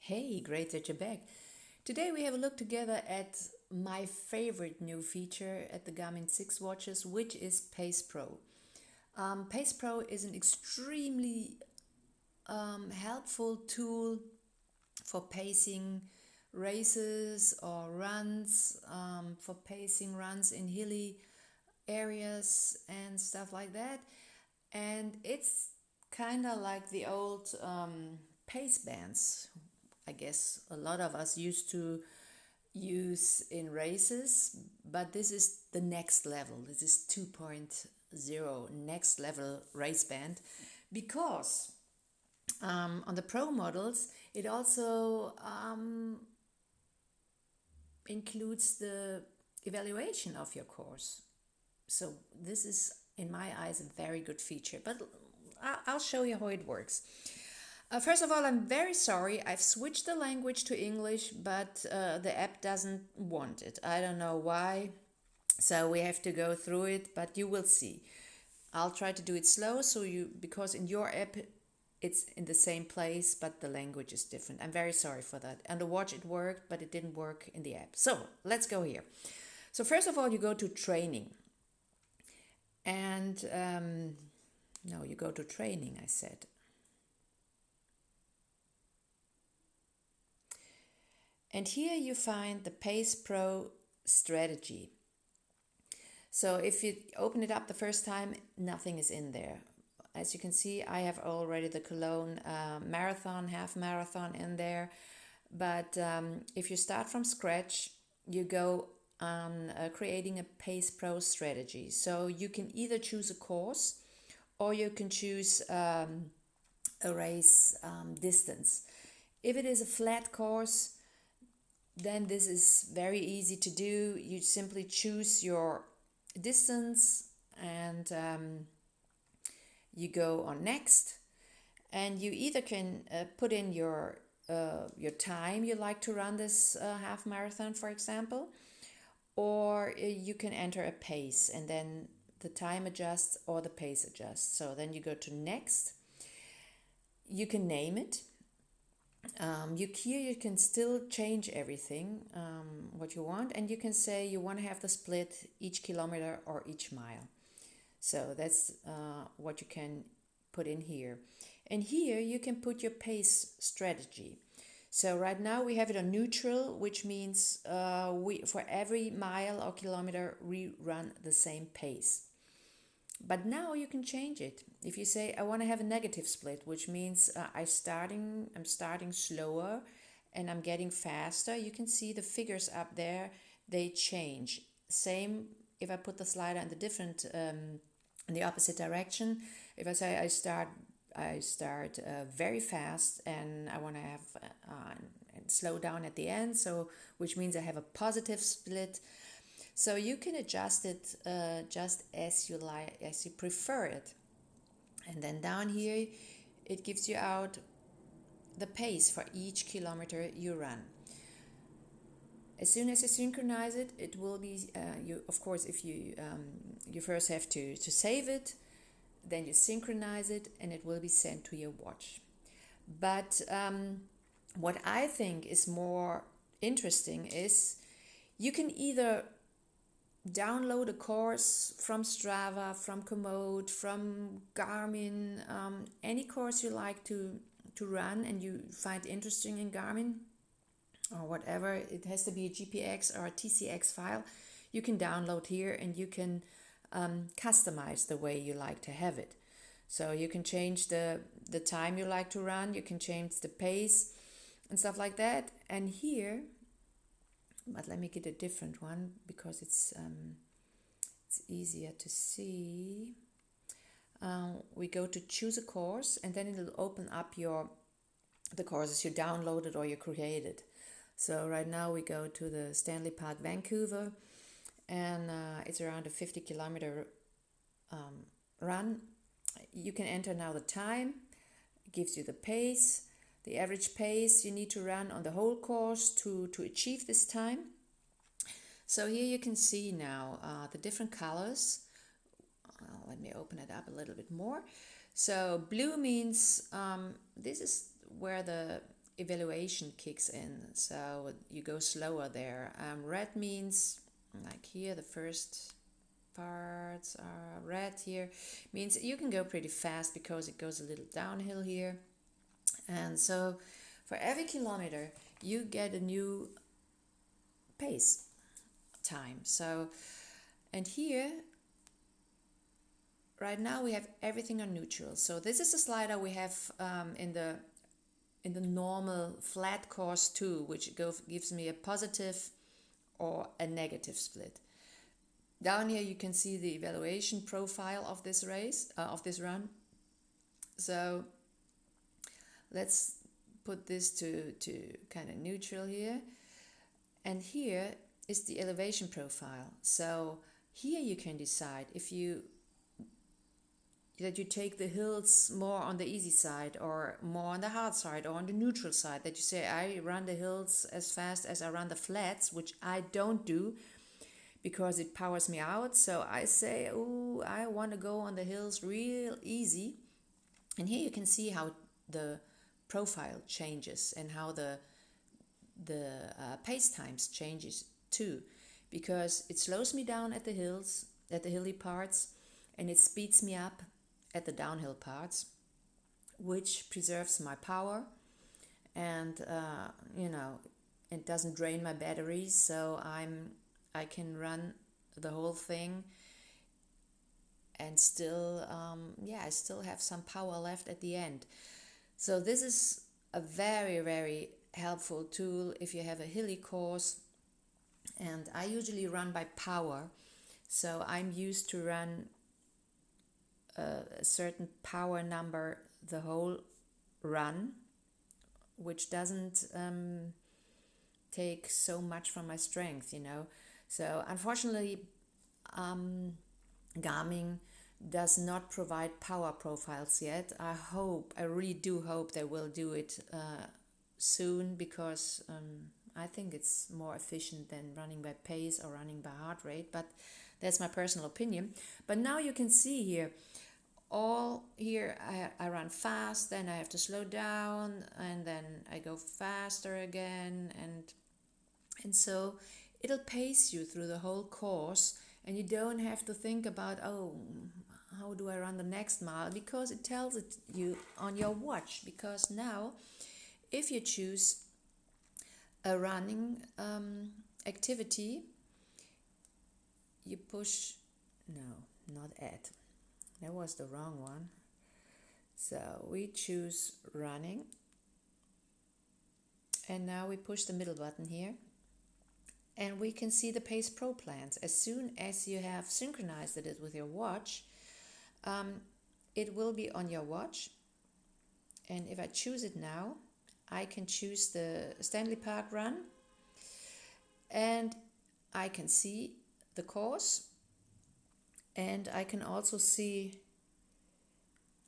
Hey, great that you're back. Today we have a look together at my favorite new feature at the Garmin 6 watches, which is PacePro. PacePro is an extremely helpful tool for pacing races or runs, for pacing runs in hilly areas and stuff like that. And it's kind of like the old pace bands. I guess a lot of us used to use in races, but this is the next level. This is 2.0, next level race band, because on the pro models it also includes the evaluation of your course. So this is, in my eyes, a very good feature, but I'll show you how it works. First of all, I'm very sorry. I've switched the language to English, but the app doesn't want it. I don't know why. So we have to go through it, but you will see. I'll try to do it slow because in your app it's in the same place, but the language is different. I'm very sorry for that. And the watch, it worked, but it didn't work in the app. So let's go here. So first of all, you go to training. And no, you go to training, I said. And here you find the PacePro strategy. So if you open it up the first time, nothing is in there. As you can see, I have already the Cologne marathon, half marathon in there. But if you start from scratch, you go on creating a PacePro strategy. So you can either choose a course or you can choose a race distance. If it is a flat course, then this is very easy to do. You simply choose your distance and you go on next, and you either can put in your time you like to run this half marathon, for example, or you can enter a pace and then the time adjusts or the pace adjusts. So then you go to next. You can name it. You can still change everything what you want, and you can say you want to have the split each kilometer or each mile. So that's what you can put in here. And here you can put your pace strategy. So right now we have it on neutral, which means we for every mile or kilometer we run the same pace. But now you can change it. If you say I want to have a negative split, which means I'm starting slower and I'm getting faster, you can see the figures up there, they change. Same if I put the slider in in the opposite direction. If I say I start very fast and I want to have and slow down at the end, so which means I have a positive split. So you can adjust it just as you like, as you prefer it. And then down here, it gives you out the pace for each kilometer you run. As soon as you synchronize it, it will be you. Of course, if you first have to save it, then you synchronize it, and it will be sent to your watch. But what I think is more interesting is you can either download a course from Strava, from Komoot, from Garmin, any course you like to run and you find interesting in Garmin or whatever. It has to be a GPX or a TCX file. You can download here and you can customize the way you like to have it. So you can change the time you like to run, you can change the pace and stuff like that. And here, but let me get a different one because it's easier to see. We go to choose a course, and then it'll open up the courses you downloaded or you created. So right now we go to the Stanley Park Vancouver, and it's around a 50-kilometer run. You can enter now the time. It gives you the pace, the average pace you need to run on the whole course to achieve this time. So here you can see now the different colors. Let me open it up a little bit more. So blue means this is where the evaluation kicks in, so you go slower there. Red means, like here, the first parts are red here, means you can go pretty fast because it goes a little downhill here. And so for every kilometer you get a new pace time. So, and here right now we have everything on neutral. So this is a slider we have in the normal flat course too, which gives me a positive or a negative split. Down here you can see the evaluation profile of this race, of this run. So let's put this to kind of neutral here. And here is the elevation profile. So here you can decide if that you take the hills more on the easy side or more on the hard side or on the neutral side, that you say I run the hills as fast as I run the flats, which I don't do because it powers me out. So I say, oh, I want to go on the hills real easy. And here you can see how the profile changes and how the pace times changes too, because it slows me down at the hills, at the hilly parts, and it speeds me up at the downhill parts, which preserves my power and it doesn't drain my batteries, so I can run the whole thing and still I still have some power left at the end. So this is a very, very helpful tool if you have a hilly course. And I usually run by power, so I'm used to run a certain power number the whole run, which doesn't take so much from my strength, So unfortunately, Garmin does not provide power profiles yet. I really do hope they will do it soon, because I think it's more efficient than running by pace or running by heart rate, but that's my personal opinion. But now you can see here, I run fast, then I have to slow down, and then I go faster again, and so it'll pace you through the whole course, and you don't have to think about, how do I run the next mile, because it tells it you on your watch. Because now, if you choose a running activity, you push, no, not add. That was the wrong one. So we choose running. And now we push the middle button here. And we can see the PacePro plans. As soon as you have synchronized it with your watch, it will be on your watch. And if I choose it now, I can choose the Stanley Park run. And I can see the course. And I can also see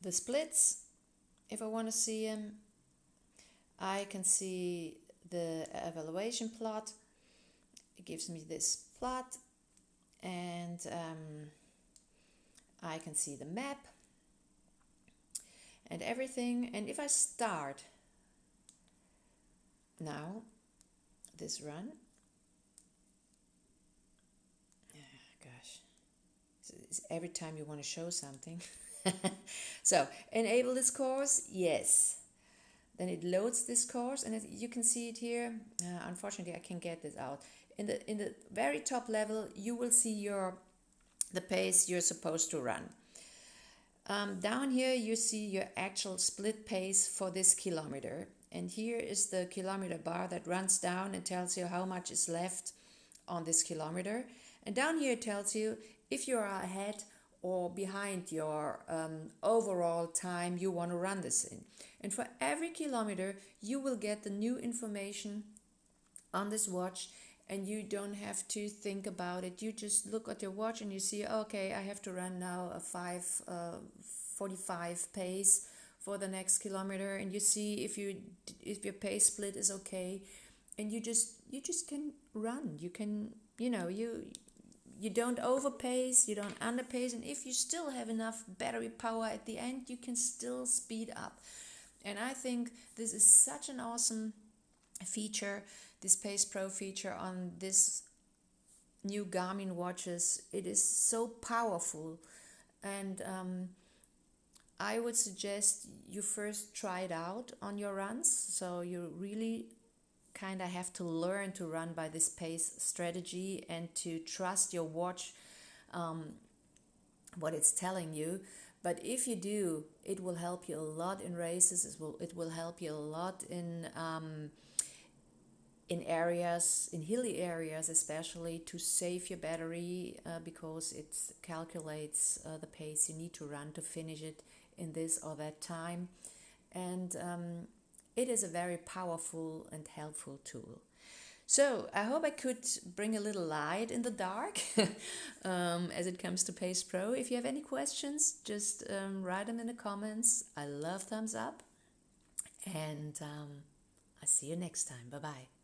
the splits if I want to see them. I can see the evaluation plot. It gives me this plot, and I can see the map and everything. And if I start now this run, every time you want to show something. So enable this course, yes. Then it loads this course, and you can see it here. Unfortunately, I can't get this out. In the very top level, you will see the pace you're supposed to run. Down here, you see your actual split pace for this kilometer. And here is the kilometer bar that runs down and tells you how much is left on this kilometer. And down here it tells you if you are ahead or behind your overall time you want to run this in. And for every kilometer, you will get the new information on this watch, and you don't have to think about it. You just look at your watch and you see, okay, I have to run now a 5:45 pace for the next kilometer, and you see if your pace split is okay, and you just can run. You can, you don't overpace, you don't underpace, and if you still have enough battery power at the end, you can still speed up. And I think this is such an awesome feature, this PacePro feature on this new Garmin watches. It is so powerful, and I would suggest you first try it out on your runs. So you really kind of have to learn to run by this pace strategy and to trust your watch, what it's telling you. But if you do, it will help you a lot in races. It will help you a lot in areas, in hilly areas especially, to save your battery, because it calculates the pace you need to run to finish it in this or that time. And it is a very powerful and helpful tool. So I hope I could bring a little light in the dark as it comes to PacePro. If you have any questions, just write them in the comments. I love thumbs up. And I'll see you next time. Bye bye.